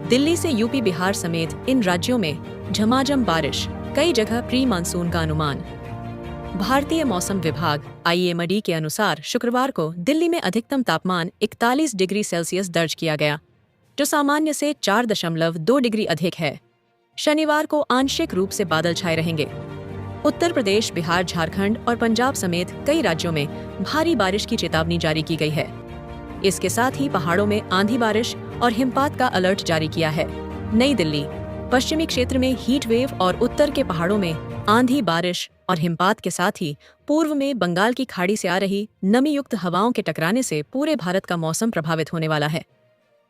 दिल्ली से यूपी बिहार समेत इन राज्यों में झमाझम बारिश, कई जगह प्री मानसून का अनुमान। भारतीय मौसम विभाग IMD के अनुसार शुक्रवार को दिल्ली में अधिकतम तापमान 41 डिग्री सेल्सियस दर्ज किया गया, जो सामान्य से 4.2 डिग्री अधिक है। शनिवार को आंशिक रूप से बादल छाए रहेंगे। उत्तर प्रदेश, बिहार, झारखंड और पंजाब समेत कई राज्यों में भारी बारिश की चेतावनी जारी की गई है। इसके साथ ही पहाड़ों में आंधी बारिश और हिमपात का अलर्ट जारी किया है। नई दिल्ली, पश्चिमी क्षेत्र में हीट वेव और उत्तर के पहाड़ों में आंधी बारिश और हिमपात के साथ ही पूर्व में बंगाल की खाड़ी से आ रही नमी युक्त हवाओं के टकराने से पूरे भारत का मौसम प्रभावित होने वाला है।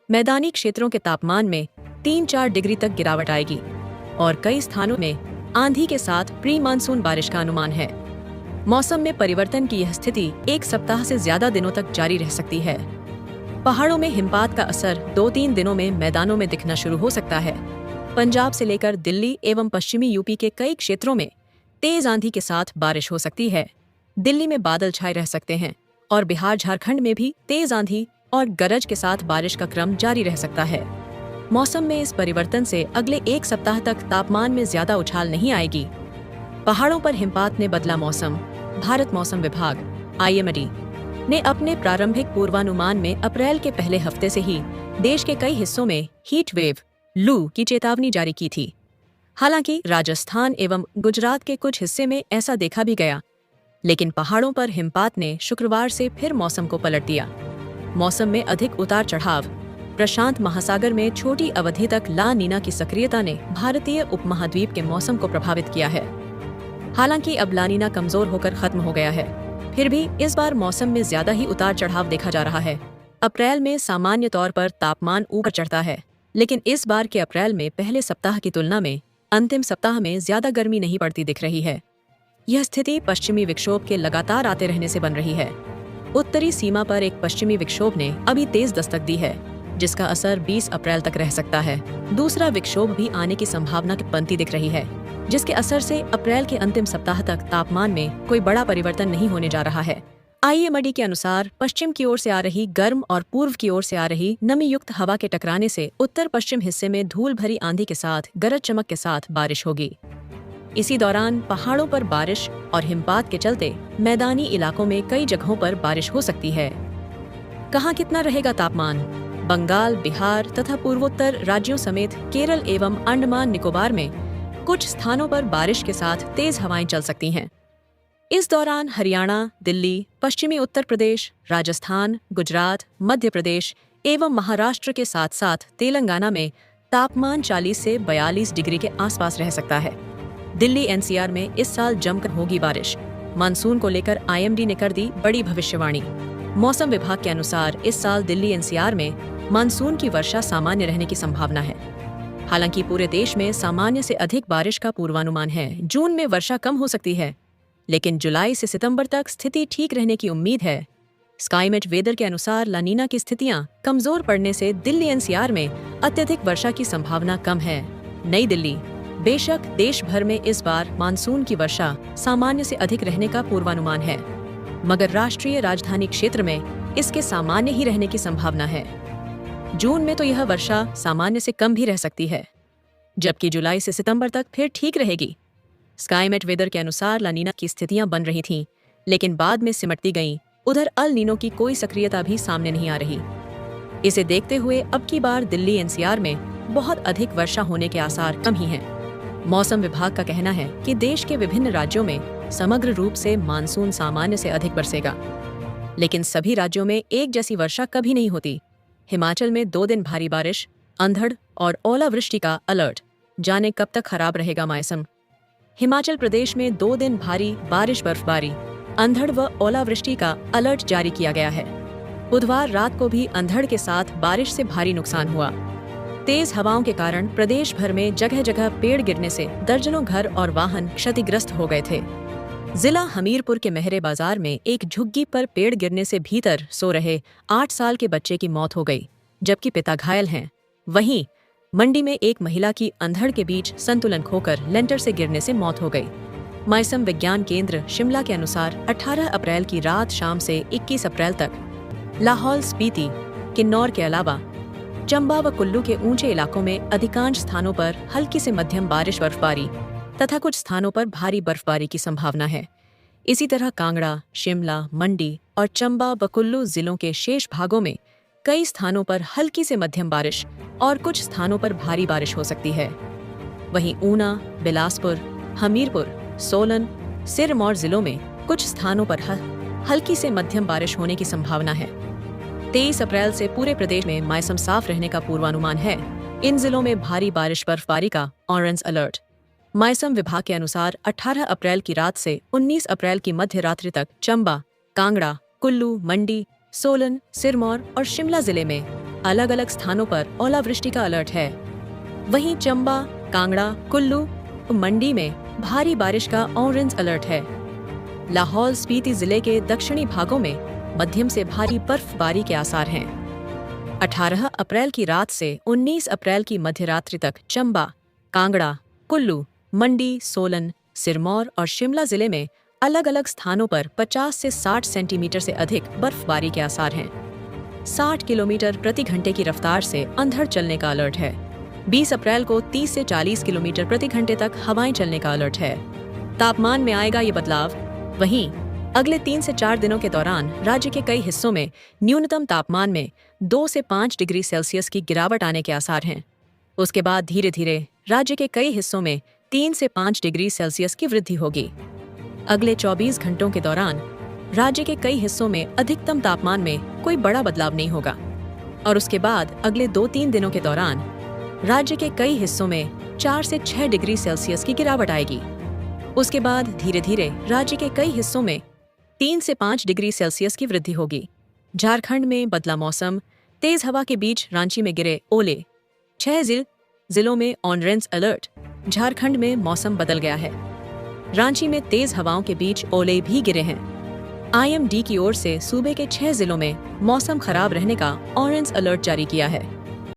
मैदानी क्षेत्रों के तापमान में 3-4 डिग्री तक गिरावट आएगी और कई स्थानों में आंधी के साथ प्री मानसून बारिश का अनुमान है। मौसम में परिवर्तन की यह स्थिति 1 सप्ताह से ज्यादा दिनों तक जारी रह सकती है। पहाड़ों में हिमपात का असर 2-3 दिनों में मैदानों में दिखना शुरू हो सकता है। पंजाब से लेकर दिल्ली एवं पश्चिमी यूपी के कई क्षेत्रों में तेज आंधी के साथ बारिश हो सकती है। दिल्ली में बादल छाए रह सकते हैं और बिहार, झारखंड में भी तेज आंधी और गरज के साथ बारिश का क्रम जारी रह सकता है। मौसम में इस परिवर्तन से अगले 1 सप्ताह तक तापमान में ज्यादा उछाल नहीं आएगी। पहाड़ों पर हिमपात ने बदला मौसम। भारत मौसम विभाग IMD ने अपने प्रारंभिक पूर्वानुमान में अप्रैल के पहले हफ्ते से ही देश के कई हिस्सों में हीट वेव, लू की चेतावनी जारी की थी। हालांकि राजस्थान एवं गुजरात के कुछ हिस्से में ऐसा देखा भी गया, लेकिन पहाड़ों पर हिमपात ने शुक्रवार से फिर मौसम को पलट दिया। मौसम में अधिक उतार चढ़ाव। प्रशांत महासागर में छोटी अवधि तक ला नीना की सक्रियता ने भारतीय उपमहाद्वीप के मौसम को प्रभावित किया है। हालांकि अब ला नीना कमजोर होकर खत्म हो गया है, फिर भी इस बार मौसम में ज्यादा ही उतार चढ़ाव देखा जा रहा है। अप्रैल में सामान्य तौर पर तापमान ऊपर चढ़ता है, लेकिन इस बार के अप्रैल में पहले सप्ताह की तुलना में अंतिम सप्ताह में ज्यादा गर्मी नहीं पड़ती दिख रही है। यह स्थिति पश्चिमी विक्षोभ के लगातार आते रहने से बन रही है। उत्तरी सीमा पर एक पश्चिमी विक्षोभ ने अभी तेज दस्तक दी है, जिसका असर 20 अप्रैल तक रह सकता है। दूसरा विक्षोभ भी आने की संभावना बनती दिख रही है, जिसके असर से अप्रैल के अंतिम सप्ताह तक तापमान में कोई बड़ा परिवर्तन नहीं होने जा रहा है। IMD के अनुसार पश्चिम की ओर से आ रही गर्म और पूर्व की ओर से आ रही नमी युक्त हवा के टकराने से उत्तर पश्चिम हिस्से में धूल भरी आंधी के साथ गरज चमक के साथ बारिश होगी। इसी दौरान पहाड़ों पर बारिश और हिमपात के चलते मैदानी इलाकों में कई जगहों पर बारिश हो सकती है। कहाँ कितना रहेगा तापमान? बंगाल, बिहार तथा पूर्वोत्तर राज्यों समेत केरल एवं अंडमान निकोबार में कुछ स्थानों पर बारिश के साथ तेज हवाएं चल सकती हैं। इस दौरान हरियाणा, दिल्ली, पश्चिमी उत्तर प्रदेश, राजस्थान, गुजरात, मध्य प्रदेश एवं महाराष्ट्र के साथ साथ तेलंगाना में तापमान 40 से 42 डिग्री के आसपास रह सकता है। दिल्ली NCR में इस साल जमकर होगी बारिश। मानसून को लेकर IMD ने कर दी बड़ी भविष्यवाणी। मौसम विभाग के अनुसार इस साल दिल्ली NCR में मानसून की वर्षा सामान्य रहने की संभावना है। हालांकि पूरे देश में सामान्य से अधिक बारिश का पूर्वानुमान है। जून में वर्षा कम हो सकती है, लेकिन जुलाई से सितंबर तक स्थिति ठीक रहने की उम्मीद है। स्काईमेट वेदर के अनुसार ला नीना की स्थितियां कमजोर पड़ने से दिल्ली NCR में अत्यधिक वर्षा की संभावना कम है। नई दिल्ली, बेशक देश भर में इस बार मानसून की वर्षा सामान्य से अधिक रहने का पूर्वानुमान है, मगर राष्ट्रीय राजधानी क्षेत्र में इसके सामान्य ही रहने की संभावना है। जून में तो यह वर्षा सामान्य से कम भी रह सकती है, जबकि जुलाई से सितंबर तक फिर ठीक रहेगी। स्काईमेट वेदर के अनुसार ला नीना की स्थितियां बन रही थीं, लेकिन बाद में सिमटती गईं। उधर अल नीनो की कोई सक्रियता भी सामने नहीं आ रही। इसे देखते हुए अब की बार दिल्ली NCR में बहुत अधिक वर्षा होने के आसार कम ही हैं। मौसम विभाग का कहना है कि देश के विभिन्न राज्यों में समग्र रूप से मानसून सामान्य से अधिक बरसेगा, लेकिन सभी राज्यों में एक जैसी वर्षा कभी नहीं होती। हिमाचल में 2 दिन भारी बारिश, अंधड़ और ओलावृष्टि का अलर्ट। जाने कब तक खराब रहेगा मौसम। हिमाचल प्रदेश में 2 दिन भारी बारिश, बर्फबारी, अंधड़ व ओलावृष्टि का अलर्ट जारी किया गया है। बुधवार रात को भी अंधड़ के साथ बारिश से भारी नुकसान हुआ। तेज हवाओं के कारण प्रदेश भर में जगह जगह पेड़ गिरने से दर्जनों घर और वाहन क्षतिग्रस्त हो गए थे। जिला हमीरपुर के मेहरे बाजार में एक झुग्गी पर पेड़ गिरने से भीतर सो रहे 8 साल के बच्चे की मौत हो गई, जबकि पिता घायल हैं। वहीं मंडी में एक महिला की अंधड़ के बीच संतुलन खोकर लेंटर से गिरने से मौत हो गई। मौसम विज्ञान केंद्र शिमला के अनुसार 18 अप्रैल की रात शाम से 21 अप्रैल तक लाहौल स्पीति, किन्नौर के अलावा चंबा व कुल्लू के ऊंचे इलाकों में अधिकांश स्थानों पर हल्की से मध्यम बारिश बर्फबारी तथा कुछ स्थानों पर भारी बर्फबारी की संभावना है। इसी तरह कांगड़ा, शिमला, मंडी और चंबा व कुल्लू जिलों के शेष भागों में कई स्थानों पर हल्की से मध्यम बारिश और कुछ स्थानों पर भारी बारिश हो सकती है। वहीं ऊना, बिलासपुर, हमीरपुर, सोलन, सिरमौर जिलों में कुछ स्थानों पर हल्की से मध्यम बारिश होने की संभावना है। 23 अप्रैल से पूरे प्रदेश में मौसम साफ रहने का पूर्वानुमान है। इन जिलों में भारी बारिश बर्फबारी का ऑरेंज अलर्ट। मौसम विभाग के अनुसार 18 अप्रैल की रात से 19 अप्रैल की मध्य रात्रि तक चंबा, कांगड़ा, कुल्लू, मंडी, सोलन, सिरमौर और शिमला जिले में अलग अलग स्थानों पर ओलावृष्टि का अलर्ट है। वहीं चंबा, कांगड़ा, कुल्लू और मंडी में भारी बारिश का ऑरेंज अलर्ट है। लाहौल स्पीति जिले के दक्षिणी भागों में मध्यम से भारी बर्फबारी के आसार हैं। 18 अप्रैल की रात से 19 अप्रैल की मध्यरात्रि तक चंबा, कांगड़ा, कुल्लू, मंडी, सोलन, सिरमौर और शिमला जिले में अलग अलग स्थानों पर 50 से 60 सेंटीमीटर से अधिक बर्फबारी के आसार हैं। 60 किलोमीटर प्रति घंटे की रफ्तार से अंधड़ चलने का अलर्ट है। 20 अप्रैल को 30 से 40 किलोमीटर प्रति घंटे तक हवाएं चलने का अलर्ट है। तापमान में आएगा ये बदलाव। वहीं अगले 3 से 4 दिनों के दौरान राज्य के कई हिस्सों में न्यूनतम तापमान में 2 से 5 डिग्री सेल्सियस की गिरावट आने के आसार हैं। उसके बाद धीरे धीरे राज्य के कई हिस्सों में 3 से 5 डिग्री सेल्सियस की वृद्धि होगी। अगले 24 घंटों के दौरान राज्य के कई हिस्सों में अधिकतम तापमान में कोई बड़ा बदलाव नहीं होगा और उसके बाद अगले 2-3 दिनों के दौरान राज्य के कई हिस्सों में 4 से 6 डिग्री सेल्सियस की गिरावट आएगी। उसके बाद धीरे धीरे राज्य के कई हिस्सों में 3 से 5 डिग्री सेल्सियस की वृद्धि होगी। झारखंड में बदला मौसम, तेज हवा के बीच रांची में गिरे ओले। 6 जिलों में ऑरेंज अलर्ट। झारखंड में मौसम बदल गया है। रांची में तेज हवाओं के बीच ओले भी गिरे हैं। IMD की ओर से सूबे के 6 जिलों में मौसम खराब रहने का ऑरेंज अलर्ट जारी किया है।